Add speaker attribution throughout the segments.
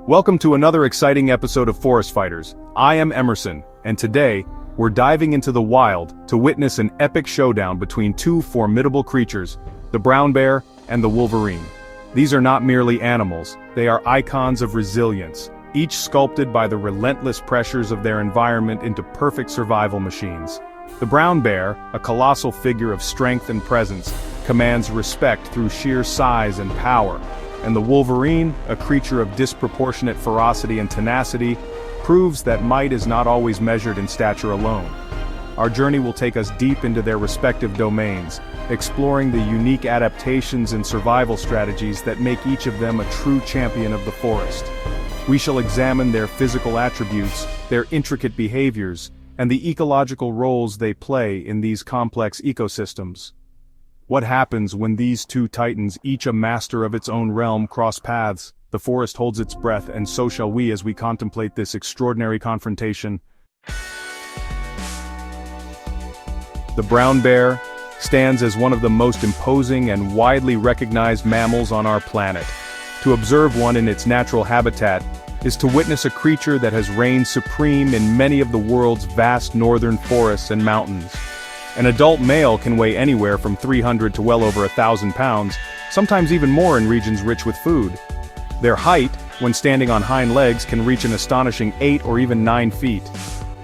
Speaker 1: Welcome to another exciting episode of Forest Fighters. I am Emerson, and today, we're diving into the wild to witness an epic showdown between two formidable creatures, the brown bear and the Wolverine. These are not merely animals, they are icons of resilience, each sculpted by the relentless pressures of their environment into perfect survival machines. The brown bear, a colossal figure of strength and presence, commands respect through sheer size and power, and the Wolverine, a creature of disproportionate ferocity and tenacity, proves that might is not always measured in stature alone. Our journey will take us deep into their respective domains, exploring the unique adaptations and survival strategies that make each of them a true champion of the forest. We shall examine their physical attributes, their intricate behaviors, and the ecological roles they play in these complex ecosystems. What happens when these two titans, each a master of its own realm, cross paths? The forest holds its breath, and so shall we as we contemplate this extraordinary confrontation. The brown bear stands as one of the most imposing and widely recognized mammals on our planet. To observe one in its natural habitat is to witness a creature that has reigned supreme in many of the world's vast northern forests and mountains. An adult male can weigh anywhere from 300 to well over 1,000 pounds, sometimes even more in regions rich with food. Their height, when standing on hind legs, can reach an astonishing 8 or even 9 feet.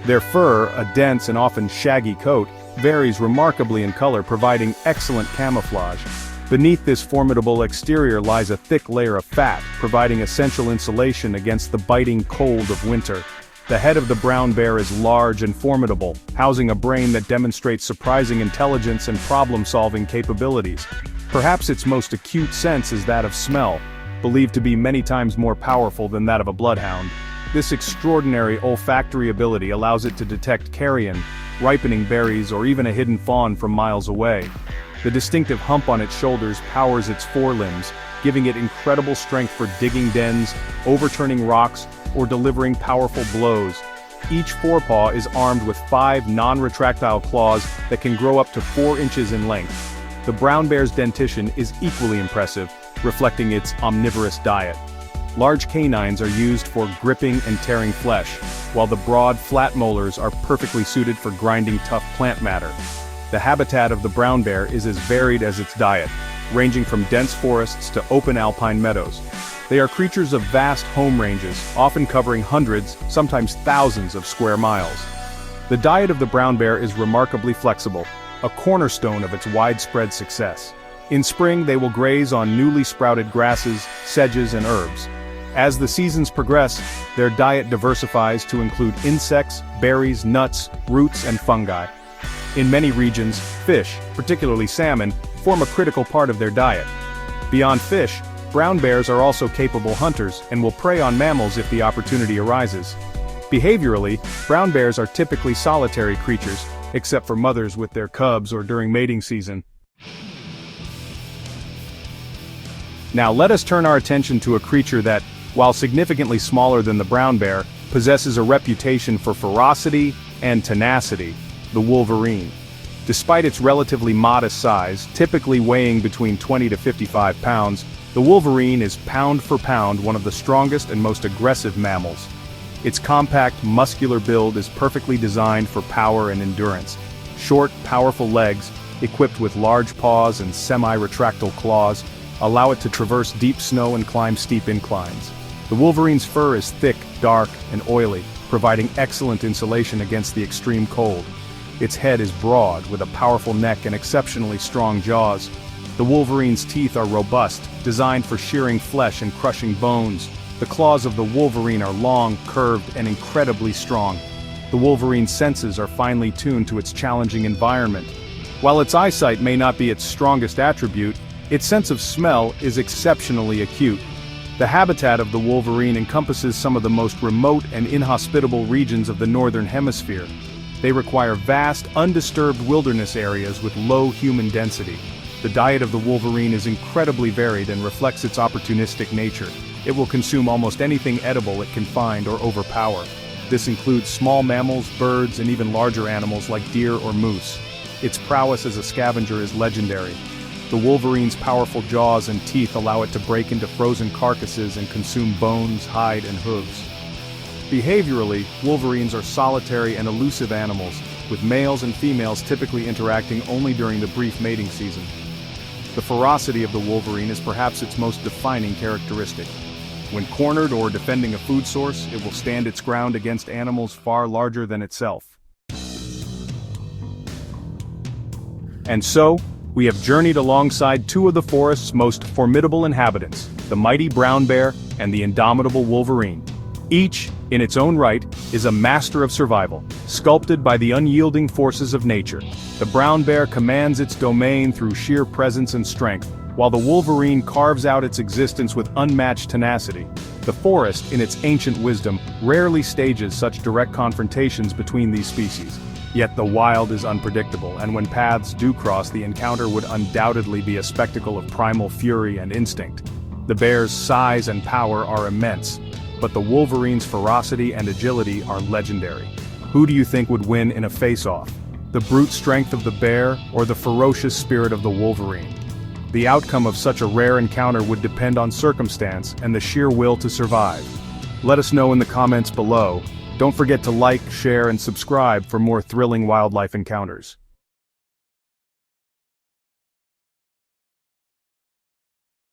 Speaker 1: Their fur, a dense and often shaggy coat, varies remarkably in color, providing excellent camouflage. Beneath this formidable exterior lies a thick layer of fat, providing essential insulation against the biting cold of winter. The head of the brown bear is large and formidable, housing a brain that demonstrates surprising intelligence and problem-solving capabilities. Perhaps its most acute sense is that of smell, believed to be many times more powerful than that of a bloodhound. This extraordinary olfactory ability allows it to detect carrion, ripening berries, or even a hidden fawn from miles away. The distinctive hump on its shoulders powers its forelimbs, giving it incredible strength for digging dens, overturning rocks, or delivering powerful blows. Each forepaw is armed with 5 non-retractile claws that can grow up to 4 inches in length. The brown bear's dentition is equally impressive, reflecting its omnivorous diet. Large canines are used for gripping and tearing flesh, while the broad, flat molars are perfectly suited for grinding tough plant matter. The habitat of the brown bear is as varied as its diet, ranging from dense forests to open alpine meadows. They are creatures of vast home ranges, often covering hundreds, sometimes thousands of square miles. The diet of the brown bear is remarkably flexible, a cornerstone of its widespread success. In spring, they will graze on newly sprouted grasses, sedges, and herbs. As the seasons progress, their diet diversifies to include insects, berries, nuts, roots, and fungi. In many regions, fish, particularly salmon, form a critical part of their diet. Beyond fish, brown bears are also capable hunters and will prey on mammals if the opportunity arises. Behaviorally, brown bears are typically solitary creatures, except for mothers with their cubs or during mating season. Now let us turn our attention to a creature that, while significantly smaller than the brown bear, possesses a reputation for ferocity and tenacity: the Wolverine. Despite its relatively modest size, typically weighing between 20 to 55 pounds, the Wolverine is pound for pound one of the strongest and most aggressive mammals. Its compact, muscular build is perfectly designed for power and endurance. Short, powerful legs, equipped with large paws and semi-retractile claws, allow it to traverse deep snow and climb steep inclines. The Wolverine's fur is thick, dark, and oily, providing excellent insulation against the extreme cold. Its head is broad, with a powerful neck and exceptionally strong jaws. The Wolverine's teeth are robust, designed for shearing flesh and crushing bones. The claws of the Wolverine are long, curved, and incredibly strong. The Wolverine's senses are finely tuned to its challenging environment. While its eyesight may not be its strongest attribute, its sense of smell is exceptionally acute. The habitat of the Wolverine encompasses some of the most remote and inhospitable regions of the Northern Hemisphere. They require vast, undisturbed wilderness areas with low human density. The diet of the Wolverine is incredibly varied and reflects its opportunistic nature. It will consume almost anything edible it can find or overpower. This includes small mammals, birds, and even larger animals like deer or moose. Its prowess as a scavenger is legendary. The Wolverine's powerful jaws and teeth allow it to break into frozen carcasses and consume bones, hide, and hooves. Behaviorally, wolverines are solitary and elusive animals, with males and females typically interacting only during the brief mating season. The ferocity of the wolverine is perhaps its most defining characteristic. When cornered or defending a food source, it will stand its ground against animals far larger than itself. And so, we have journeyed alongside two of the forest's most formidable inhabitants, the mighty brown bear and the indomitable wolverine. Each, in its own right, is a master of survival, sculpted by the unyielding forces of nature. The brown bear commands its domain through sheer presence and strength, while the wolverine carves out its existence with unmatched tenacity. The forest, in its ancient wisdom, rarely stages such direct confrontations between these species. Yet the wild is unpredictable, and when paths do cross, the encounter would undoubtedly be a spectacle of primal fury and instinct. The bear's size and power are immense, but the wolverine's ferocity and agility are legendary. Who do you think would win in a face-off? The brute strength of the bear or the ferocious spirit of the wolverine? The outcome of such a rare encounter would depend on circumstance and the sheer will to survive. Let us know in the comments below. Don't forget to like, share, and subscribe for more thrilling wildlife encounters.